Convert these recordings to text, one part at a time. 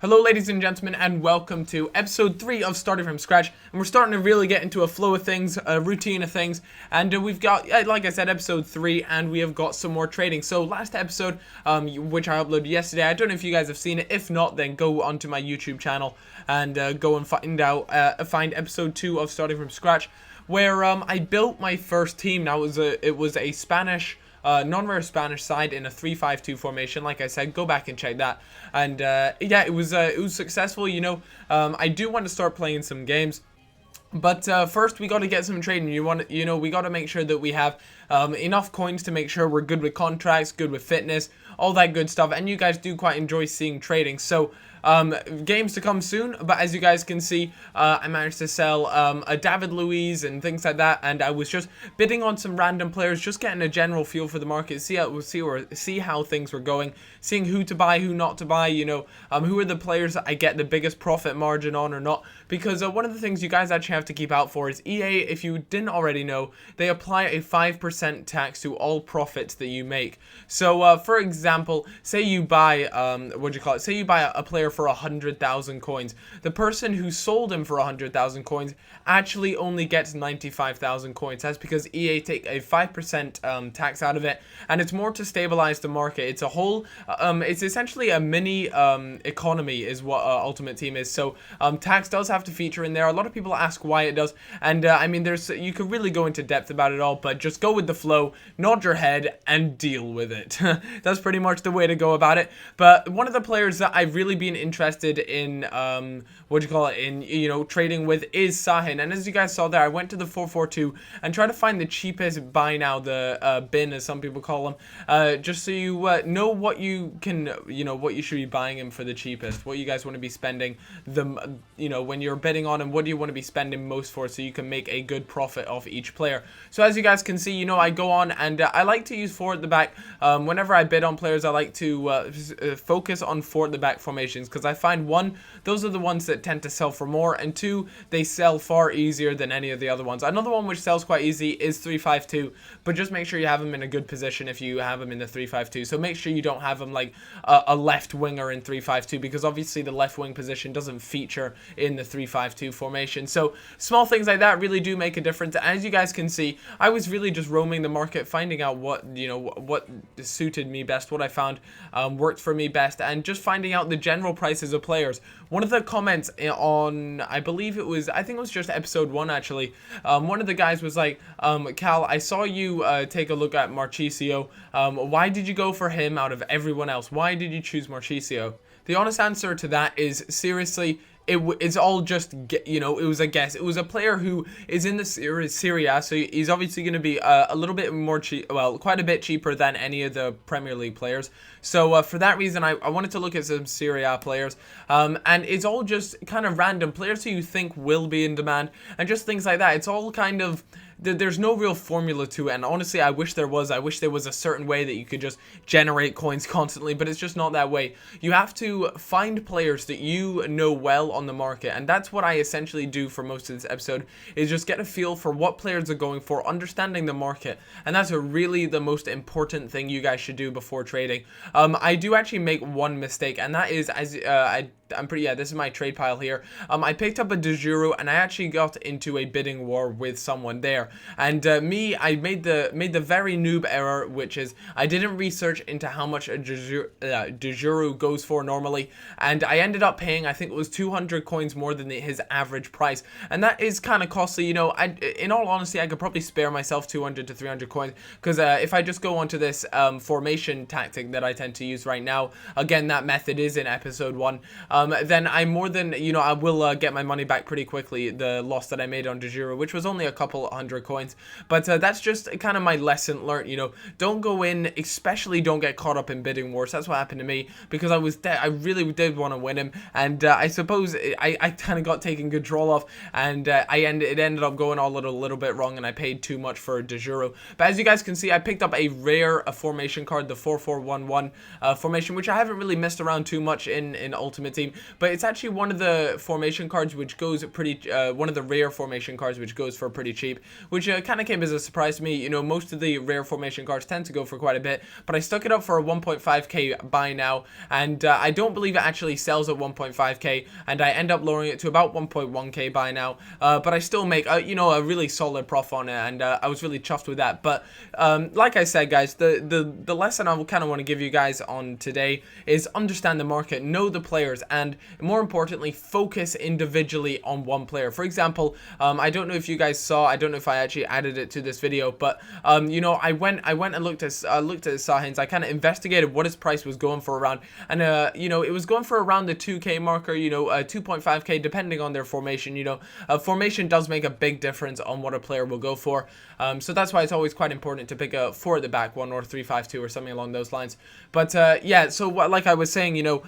Hello ladies and gentlemen, and welcome to episode 3 of Starting From Scratch. And we're starting to really get into a flow of things, a routine of things. And we've got, like I said, episode 3, and we have got some more trading. So last episode, which I uploaded yesterday, I don't know if you guys have seen it. If not, then go onto my YouTube channel and go and find episode 2 of Starting From Scratch, where I built my first team. Now it was a Spanish non-rare Spanish side in a 3-5-2 formation. Like I said, go back and check that. And yeah, it was successful. I do want to start playing some games. But first, we got to get some trading. We got to make sure that we have enough coins to make sure we're good with contracts, good with fitness, all that good stuff. And you guys do quite enjoy seeing trading. So games to come soon. But as you guys can see, I managed to sell a David Luiz and things like that. And I was just bidding on some random players, just getting a general feel for the market, see how things were going, seeing who to buy, who not to buy. Who are the players that I get the biggest profit margin on or not. Because one of the things you guys actually have to keep out for is EA, if you didn't already know, they apply a 5% tax to all profits that you make. So, for example, say you buy, Say you buy a player for 100,000 coins. The person who sold him for 100,000 coins actually only gets 95,000 coins. That's because EA take a 5% tax out of it, and it's more to stabilize the market. It's a whole, it's essentially a mini economy is what Ultimate Team is. So, tax does have to feature in there. A lot of people ask why it does, and I mean, you could really go into depth about it all, but just go with the flow, nod your head, and deal with it. That's pretty much the way to go about it. But one of the players that I've really been interested in, trading with is Sahin. And as you guys saw there, I went to the 442 and tried to find the cheapest buy now, the bin, as some people call them, just so you know what you can, what you should be buying him for the cheapest, what you guys want to be spending when you're bidding on him, what do you want to be spending most for, so you can make a good profit off each player. So as you guys can see, I go on and I like to use 4 at the back. Whenever I bid on players, I like to focus on 4 at the back formations, because I find, 1, those are the ones that tend to sell for more, and 2, they sell far easier than any of the other ones. Another one which sells quite easy is 3-5-2, but just make sure you have them in a good position if you have them in the 3-5-2. So make sure you don't have them like a left winger in 3-5-2, because obviously the left wing position doesn't feature in the 3-5-2 formation. So small things like that really do make a difference. As you guys can see, I was really just roaming the market, finding out what suited me best, what I found worked for me best, and just finding out the general prices of players. One of the comments on, I think it was just episode 1 actually, one of the guys was like, Cal, I saw you take a look at Marchisio. Why did you go for him out of everyone else? Why did you choose Marchisio? The honest answer to that is, seriously, it's all just, it was a guess. It was a player who is in the Serie A, so he's obviously going to be a little bit more cheap, well, quite a bit cheaper than any of the Premier League players. So for that reason, I wanted to look at some Serie A players, and it's all just kind of random players who you think will be in demand, and just things like that. It's all kind of, there's no real formula to it, and honestly, I wish there was. I wish there was a certain way that you could just generate coins constantly, but it's just not that way. You have to find players that you know well on the market, and that's what I essentially do for most of this episode, is just get a feel for what players are going for, understanding the market, and that's really the most important thing you guys should do before trading. I do actually make one mistake, and that is, this is my trade pile here. I picked up a De Juro, and I actually got into a bidding war with someone there. And I made the very noob error, which is I didn't research into how much a De Juro goes for normally, and I ended up paying, I think it was 200 coins more than his average price, and that is kind of costly. In all honesty, I could probably spare myself 200 to 300 coins, because if I just go onto this formation tactic that I tend to use right now, again, that method is in episode 1, then I'm more than, I will get my money back pretty quickly, the loss that I made on De Juro, which was only a couple hundred coins. But that's just kind of my lesson learned. Don't go in, especially don't get caught up in bidding wars. That's what happened to me, because I really did want to win him, and I suppose I kind of got taken control of, and it ended up going all a little bit wrong, and I paid too much for De Juro. But as you guys can see, I picked up a rare formation card, the 4-4-1-1 formation, which I haven't really messed around too much in Ultimate Team. game, but it's actually one of the formation cards which goes pretty, one of the rare formation cards which goes for pretty cheap, which kind of came as a surprise to me. You know, most of the rare formation cards tend to go for quite a bit, but I stuck it up for a 1.5k buy now, and I don't believe it actually sells at 1.5k, and I end up lowering it to about 1.1k buy now, but I still make, you know, a really solid profit on it, and I was really chuffed with that. But like I said, guys, the lesson I kind of want to give you guys on today is understand the market, know the players, and more importantly, focus individually on one player. For example, I don't know if you guys saw, I don't know if I actually added it to this video, but you know, I went and looked at Sahins. I kind of investigated what his price was going for around, and you know, it was going for around the 2k marker, you know, 2.5k depending on their formation. You know, formation does make a big difference on what a player will go for, so that's why it's always quite important to pick a 4 at the back one or 3-5-2 or something along those lines. But yeah, so like I was saying, you know,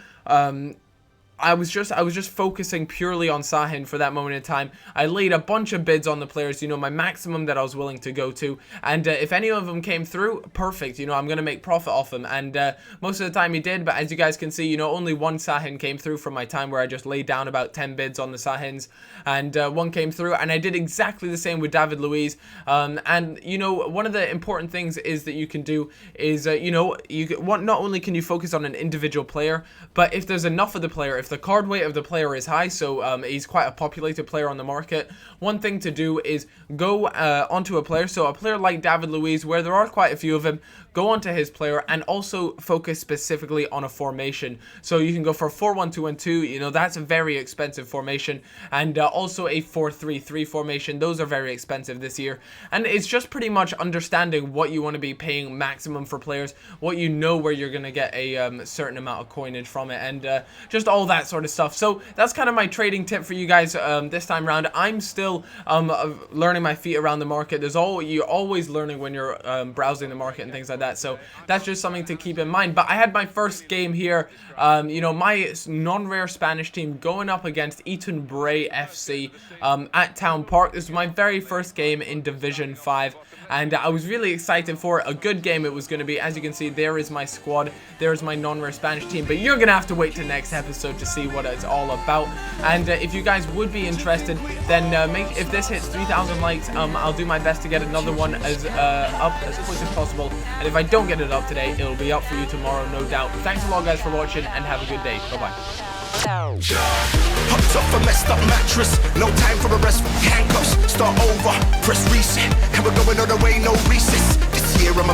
I was just focusing purely on Sahin for that moment in time. I laid a bunch of bids on the players, you know, my maximum that I was willing to go to, and if any of them came through, perfect, you know, I'm gonna make profit off them, and most of the time he did. But as you guys can see, you know, only one Sahin came through from my time where I just laid down about 10 bids on the Sahins, and one came through, and I did exactly the same with David Luiz. And you know, one of the important things is that you can do is you know, not only can you focus on an individual player, but if there's enough of the player, if the card weight of the player is high, so he's quite a populated player on the market, one thing to do is go onto a player, so a player like David Luiz, where there are quite a few of them, go onto his player and also focus specifically on a formation. So you can go for a 4-1-2-1-2, you know, that's a very expensive formation, and also a 4-3-3 formation. Those are very expensive this year, and it's just pretty much understanding what you want to be paying maximum for players, what you know where you're going to get a certain amount of coinage from it, and just all that sort of stuff. So that's kind of my trading tip for you guys this time around. I'm still learning my feet around the market. You're always learning when you're browsing the market and things like that. So that's just something to keep in mind. But I had my first game here, you know, my non-rare Spanish team going up against Eton Bray FC at Town Park. This was my very first game in Division 5, and I was really excited for it. A good game it was going to be. As you can see, there is my squad, there is my non-rare Spanish team, but you're going to have to wait to next episode to see what it's all about. And if you guys would be interested, then if this hits 3,000 likes, I'll do my best to get another one as up as quick as possible. And if I don't get it up today, it'll be up for you tomorrow, no doubt. Thanks a lot, guys, for watching, and have a good day. Bye-bye. Hopped off a messed up mattress, no time for a rest. Handcuffs, start over, press reset, and we're going all the way, no recess. This year I'm a